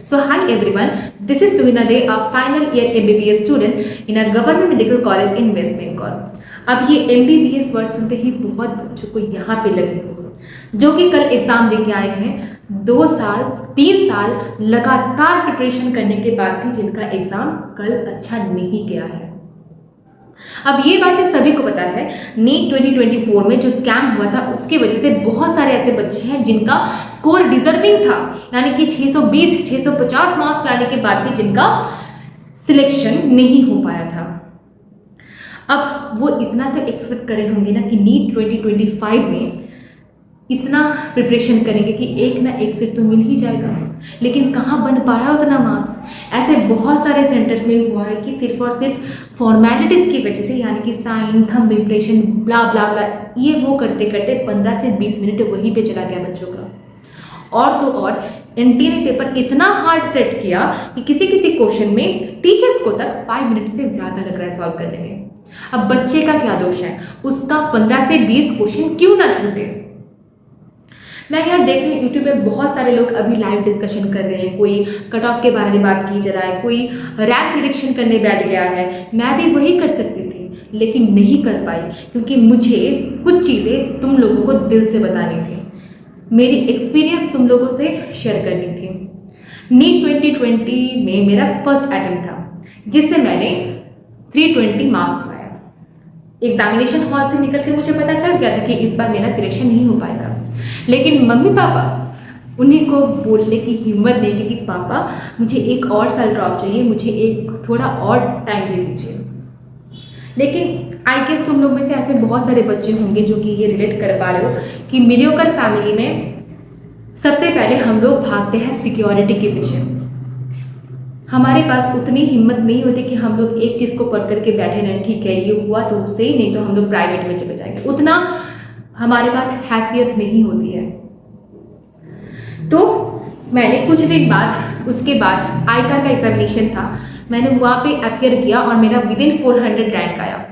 So hi everyone, this is Suvina De, a final year MBBS student in a government medical college in West Bengal. अब ये MBBS word सुनते ही बहुत बच्चों को यहाँ पे लगे होंगे जो कि कल एग्जाम देके आए हैं 2 साल 3 साल लगातार प्रिपरेशन करने के बाद भी जिनका एग्जाम कल अच्छा नहीं गया है। अब ये बातें सभी को पता है, नीट 2024 में जो स्कैम हुआ था उसकी वजह से बहुत सारे ऐसे बच्चे हैं जिनका स्कोर डिजर्विंग था, यानी कि 620 650 मार्क्स लाने के बाद भी जिनका सिलेक्शन नहीं हो पाया था। अब वो इतना तो एक्सपेक्ट करे होंगे ना कि नीट 2025 में इतना प्रिपरेशन करेंगे कि एक ना एक सीट तो मिल ही जाएगा, लेकिन कहाँ बन पाया उतना मार्क्स। ऐसे बहुत सारे सेंटर्स में हुआ है कि सिर्फ और सिर्फ फॉर्मेलिटीज़ की वजह से, यानी कि साइन थंब इम्प्रेशन ब्ला ब्ला ब्ला, ये वो करते करते 15 से 20 मिनट वहीं पे चला गया बच्चों का। और तो और एनटीए ने पेपर इतना हार्ड सेट किया कि किसी किसी क्वेश्चन में टीचर्स को तक 5 मिनट से ज़्यादा लग रहा है सॉल्व करने में। अब बच्चे का क्या दोष है, उसका 15 से 20 क्वेश्चन क्यों ना छूटे। मैं यार देख रही हूँ यूट्यूब पे बहुत सारे लोग अभी लाइव डिस्कशन कर रहे हैं, कोई कट ऑफ के बारे में बात की जा रहा है, कोई रैंक प्रेडिक्शन करने बैठ गया है। मैं भी वही कर सकती थी लेकिन नहीं कर पाई क्योंकि मुझे कुछ चीज़ें तुम लोगों को दिल से बतानी थी, मेरी एक्सपीरियंस तुम लोगों से शेयर करनी थी। नीट 2020 में मेरा फर्स्ट अटेम्प्ट था जिससे मैंने 320 मार्क्स पाया। एग्जामिनेशन हॉल से निकल के मुझे पता चल गया था कि इस बार मेरा सिलेक्शन नहीं हो पाएगा, लेकिन मम्मी पापा उन्हीं को बोलने की हिम्मत नहीं थी कि पापा मुझे एक और साल ड्रॉप चाहिए, मुझे एक थोड़ा और टाइम दे दीजिए। लेकिन आई गेस तुम लोग में से ऐसे बहुत सारे बच्चे होंगे जो कि ये रिलेट कर पा रहे हो कि मीडियोकर फैमिली में सबसे पहले हम लोग भागते हैं सिक्योरिटी के पीछे। हमारे पास उतनी हिम्मत नहीं होती कि हम लोग एक चीज़ को पढ़ करके बैठे रहें, ठीक है ये हुआ तो उससे ही, नहीं तो हम लोग प्राइवेट में चले जाएंगे, उतना हमारे पास हैसियत नहीं होती है। तो मैंने कुछ दिन बाद, उसके बाद आईकार का एग्जामिनेशन था, मैंने वहाँ पे अपियर किया और मेरा विदिन 400 रैंक आया।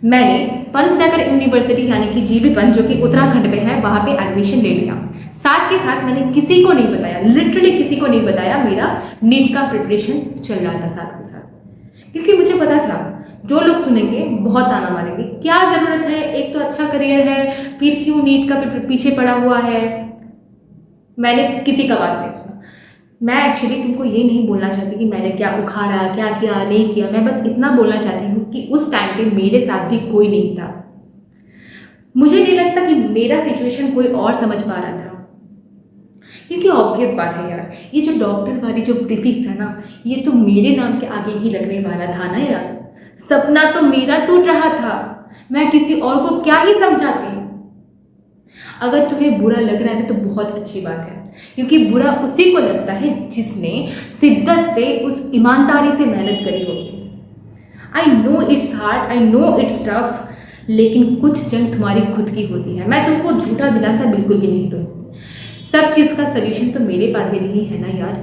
मैंने पंतनगर यूनिवर्सिटी यानी कि जीबी पंत जो कि उत्तराखंड में है वहाँ पे एडमिशन ले लिया। साथ के साथ मैंने किसी को नहीं बताया, लिटरली किसी को नहीं बताया मेरा नीट का प्रिपरेशन चल रहा था साथ के साथ, क्योंकि मुझे पता था जो लोग सुनेंगे बहुत ताना मारेंगे, क्या ज़रूरत है, एक तो अच्छा करियर है, फिर क्यों नीट का पीछे पड़ा हुआ है। मैंने किसी का बात नहीं सुना। मैं एक्चुअली तुमको ये नहीं बोलना चाहती कि मैंने क्या उखाड़ा, क्या किया नहीं किया, मैं बस इतना बोलना चाहती हूँ कि उस टाइम पे मेरे साथ भी कोई नहीं था। मुझे नहीं लगता कि मेरा सिचुएशन कोई और समझ पा रहा था, क्योंकि ऑब्वियस बात है यार, ये जो डॉक्टर वाली जो प्रीफिक्स है ना, ये तो मेरे नाम के आगे ही लगने वाला था ना यार। सपना तो मेरा टूट रहा था, मैं किसी और को क्या ही समझाती। अगर तुम्हें बुरा लग रहा है तो बहुत अच्छी बात है, क्योंकि बुरा उसी को लगता है जिसने शिद्दत से, उस ईमानदारी से मेहनत करी होगी। I know it's hard, I know it's tough, लेकिन कुछ जंग तुम्हारी खुद की होती है। मैं तुमको झूठा दिलासा बिल्कुल भी नहीं दूँ। सब चीज़ का सल्यूशन तो मेरे पास भी नहीं है ना यार,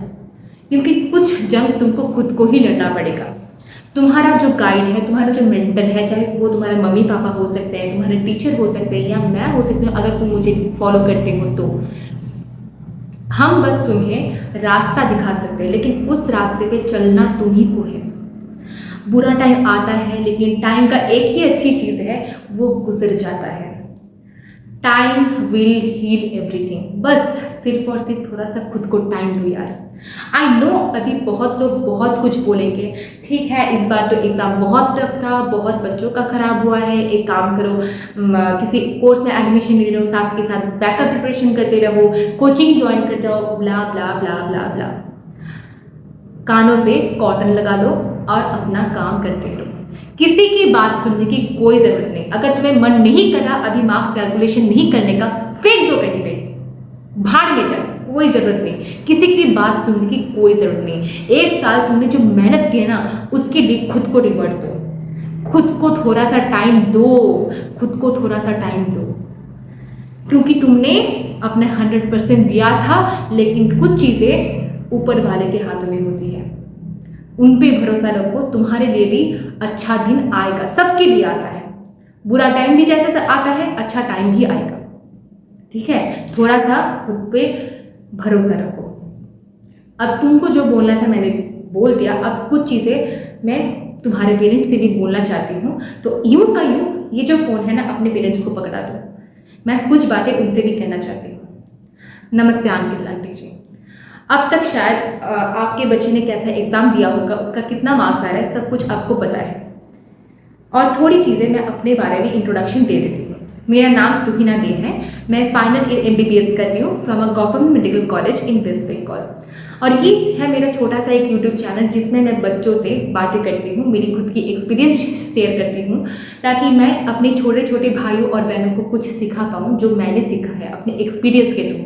क्योंकि कुछ जंग तुमको खुद को ही लड़ना पड़ेगा। तुम्हारा जो गाइड है, तुम्हारा जो मेंटर है, चाहे वो तुम्हारे मम्मी पापा हो सकते हैं, तुम्हारे टीचर हो सकते हैं, या मैं हो सकती हूँ अगर तुम मुझे फॉलो करते हो तो, हम बस तुम्हें रास्ता दिखा सकते हैं, लेकिन उस रास्ते पे चलना तुम ही को है। बुरा टाइम आता है लेकिन टाइम का एक ही अच्छी चीज़ है, वो गुजर जाता है। Time will heal everything. बस सिर्फ और सिर्फ थोड़ा सा खुद को टाइम दो यार। आई नो अभी बहुत लोग बहुत कुछ बोलेंगे, ठीक है इस बार तो एग्ज़ाम बहुत टफ था, बहुत बच्चों का खराब हुआ है, एक काम करो किसी कोर्स में एडमिशन ले लो, साथ के साथ बैकअप प्रिपरेशन करते रहो, कोचिंग ज्वाइन कर जाओ, ब्ला ब्ला ब्ला ब्ला ब्ला। कानों पे कॉटन लगा दो और अपना काम करते रहो, किसी की बात सुनने की कोई ज़रूरत नहीं। अगर तुम्हें मन नहीं कर रहा अभी मार्क्स कैलकुलेशन नहीं करने का, फेंक दो कहीं पे, भाड़ में जाओ, कोई ज़रूरत नहीं, किसी की बात सुनने की कोई ज़रूरत नहीं। 1 साल तुमने जो मेहनत की है ना, उसके लिए खुद को रिवॉर्ड दो, खुद को थोड़ा सा टाइम दो, खुद को थोड़ा सा टाइम दो, क्योंकि तुमने अपने 100% दिया था, लेकिन कुछ चीज़ें ऊपर वाले के हाथों में होती है, उन पे भरोसा रखो, तुम्हारे लिए भी अच्छा दिन आएगा। सबके लिए आता है, बुरा टाइम भी जैसे आता है, अच्छा टाइम भी आएगा, ठीक है। थोड़ा सा खुद पे भरोसा रखो। अब तुमको जो बोलना था मैंने बोल दिया। अब कुछ चीज़ें मैं तुम्हारे पेरेंट्स से भी बोलना चाहती हूँ, तो यूं का यूं ये जो फ़ोन है ना अपने पेरेंट्स को पकड़ा दो। मैं कुछ बातें उनसे भी कहना चाहती हूँ। नमस्ते अंकल आंटी जी, अब तक शायद आपके बच्चे ने कैसा एग्ज़ाम दिया होगा, उसका कितना मार्क्स आ रहा है, सब कुछ आपको पता है। और थोड़ी चीज़ें मैं अपने बारे में इंट्रोडक्शन दे देती हूँ। मेरा नाम तुहिना दे है, मैं फाइनल ईयर MBBS कर रही हूँ from a government medical college in West Bengal. और ये है मेरा छोटा सा एक यूट्यूब चैनल जिसमें मैं बच्चों से बातें करती हूँ, मेरी खुद की एक्सपीरियंस शेयर करती हूँ, ताकि मैं अपने छोटे छोटे भाइयों और बहनों को कुछ सिखा पाऊँ जो मैंने सीखा है अपने एक्सपीरियंस के थ्रू।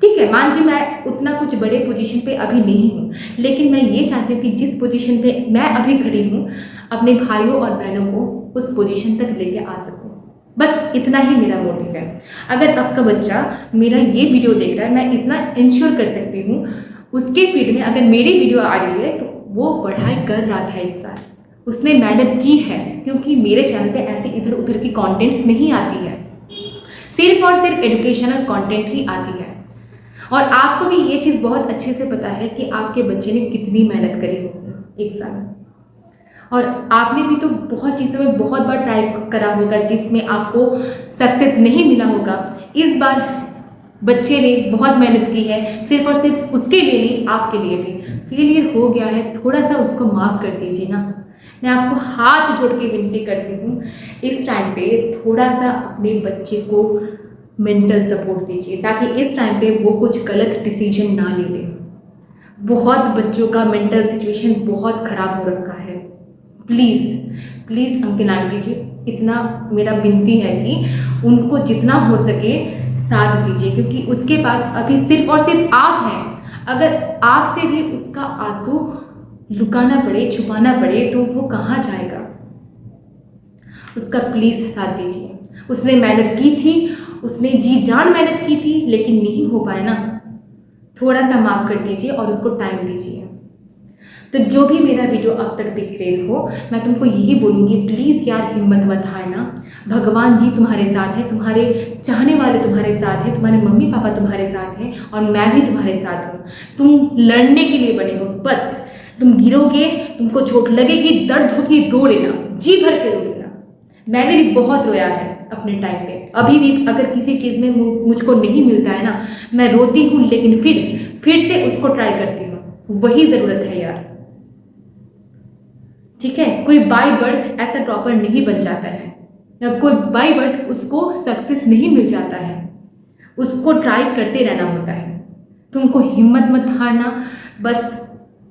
ठीक है, मानती हूँ मैं उतना कुछ बड़े पोजीशन पे अभी नहीं हूँ, लेकिन मैं ये चाहती हूँ कि जिस पोजीशन पे मैं अभी खड़ी हूँ अपने भाइयों और बहनों को उस पोजीशन तक लेके आ सकूँ। बस इतना ही मेरा मोटिव है। अगर आपका बच्चा मेरा ये वीडियो देख रहा है, मैं इतना इंश्योर कर सकती हूँ उसके फीड में अगर मेरी वीडियो आ रही है तो वो पढ़ाई कर रहा था एक साल, उसने मेहनत की है, क्योंकि मेरे चैनल पे ऐसे इधर उधर की कंटेंट्स नहीं आती है, सिर्फ और सिर्फ एजुकेशनल कंटेंट ही आती है। और आपको भी ये चीज़ बहुत अच्छे से पता है कि आपके बच्चे ने कितनी मेहनत करी होगी एक साल, और आपने भी तो बहुत चीज़ों में बहुत बार ट्राई करा होगा जिसमें आपको सक्सेस नहीं मिला होगा। इस बार बच्चे ने बहुत मेहनत की है, सिर्फ और सिर्फ उसके लिए नहीं आपके लिए भी। फेलियर हो गया है, थोड़ा सा उसको माफ़ कर दीजिए ना। मैं आपको हाथ जोड़ के विनती करती हूँ, इस टाइम पे थोड़ा सा अपने बच्चे को मेंटल सपोर्ट दीजिए, ताकि इस टाइम पे वो कुछ गलत डिसीजन ना ले ले। बहुत बच्चों का मेंटल सिचुएशन बहुत ख़राब हो रखा है। प्लीज़ प्लीज़ अंकल आंटी जी, इतना मेरा विनती है कि उनको जितना हो सके साथ दीजिए, क्योंकि उसके पास अभी सिर्फ और सिर्फ आप हैं। अगर आपसे भी उसका आंसू लुकाना पड़े, छुपाना पड़े, तो वो कहाँ जाएगा। उसका प्लीज़ साथ दीजिए। उसने मेहनत की थी, उसने जी जान मेहनत की थी, लेकिन नहीं हो पाया ना, थोड़ा सा माफ़ कर दीजिए और उसको टाइम दीजिए। तो जो भी मेरा वीडियो अब तक देख रहे हो, मैं तुमको यही बोलूँगी, प्लीज़ यार हिम्मत मत हारना। भगवान जी तुम्हारे साथ है, तुम्हारे चाहने वाले तुम्हारे साथ हैं, तुम्हारे मम्मी पापा तुम्हारे साथ हैं, और मैं भी तुम्हारे साथ हूँ। तुम लड़ने के लिए बने हो, बस तुम गिरोगे, तुमको चोट लगेगी, दर्द होगी, रो लेना, जी भर के रो लेना। मैंने भी बहुत रोया है अपने टाइम पे, अभी भी अगर किसी चीज़ में मुझको नहीं मिलता है ना, मैं रोती हूँ, लेकिन फिर से उसको ट्राई करती हूँ। वही ज़रूरत है यार, ठीक है। कोई बाय बर्थ ऐसा टॉपर नहीं बन जाता है, या कोई बाय बर्थ उसको सक्सेस नहीं मिल जाता है, उसको ट्राई करते रहना होता है। तुमको हिम्मत मत हारना, बस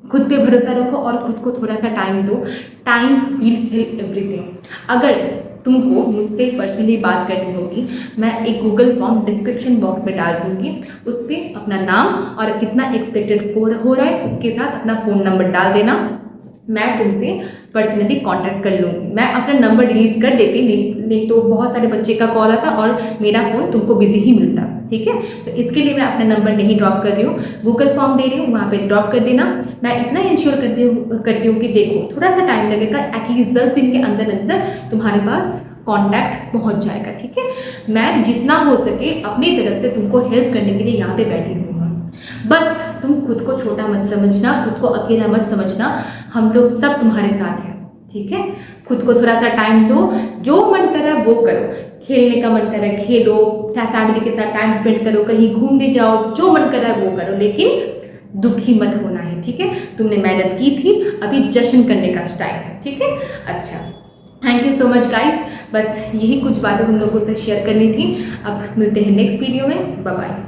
खुद पे भरोसा रखो और खुद को थोड़ा सा टाइम दो। Time will help everything. अगर तुमको मुझसे पर्सनली बात करनी होगी, मैं एक गूगल फॉर्म डिस्क्रिप्शन बॉक्स में डाल दूंगी, उस पर अपना नाम और कितना एक्सपेक्टेड स्कोर हो रहा है उसके साथ अपना फ़ोन नंबर डाल देना, मैं तुमसे पर्सनली कांटेक्ट कर लूँगी। मैं अपना नंबर रिलीज़ कर देती, नहीं तो बहुत सारे बच्चे का कॉल आता और मेरा फ़ोन तुमको बिजी ही मिलता, ठीक है। तो इसके लिए मैं अपना नंबर नहीं ड्रॉप कर रही हूँ, गूगल फॉर्म दे रही हूँ, वहाँ पे ड्रॉप कर देना। मैं इतना इंश्योर करती हूँ कि देखो थोड़ा सा टाइम लगेगा, एटलीस्ट 10 दिन के अंदर अंदर तुम्हारे पास कॉन्टैक्ट पहुँच जाएगा, ठीक है। मैं जितना हो सके अपनी तरफ से तुमको हेल्प करने के लिए यहाँ पे बैठी हुई हूँ। बस तुम खुद को छोटा मत समझना, खुद को अकेला मत समझना, हम लोग सब तुम्हारे साथ हैं, ठीक है। खुद को थोड़ा सा टाइम दो, जो मन कर रहा है वो करो, खेलने का मन कर रहा है खेलो, फैमिली के साथ टाइम स्पेंड करो, कहीं घूमने जाओ, जो मन कर रहा है वो करो, लेकिन दुखी मत होना है, ठीक है। तुमने मेहनत की थी, अभी जश्न करने का टाइम है, ठीक है। अच्छा, thank you so much guys, बस यही कुछ बातें तुम लोगों से शेयर करनी थी। अब मिलते हैं नेक्स्ट वीडियो में, बाय बाय।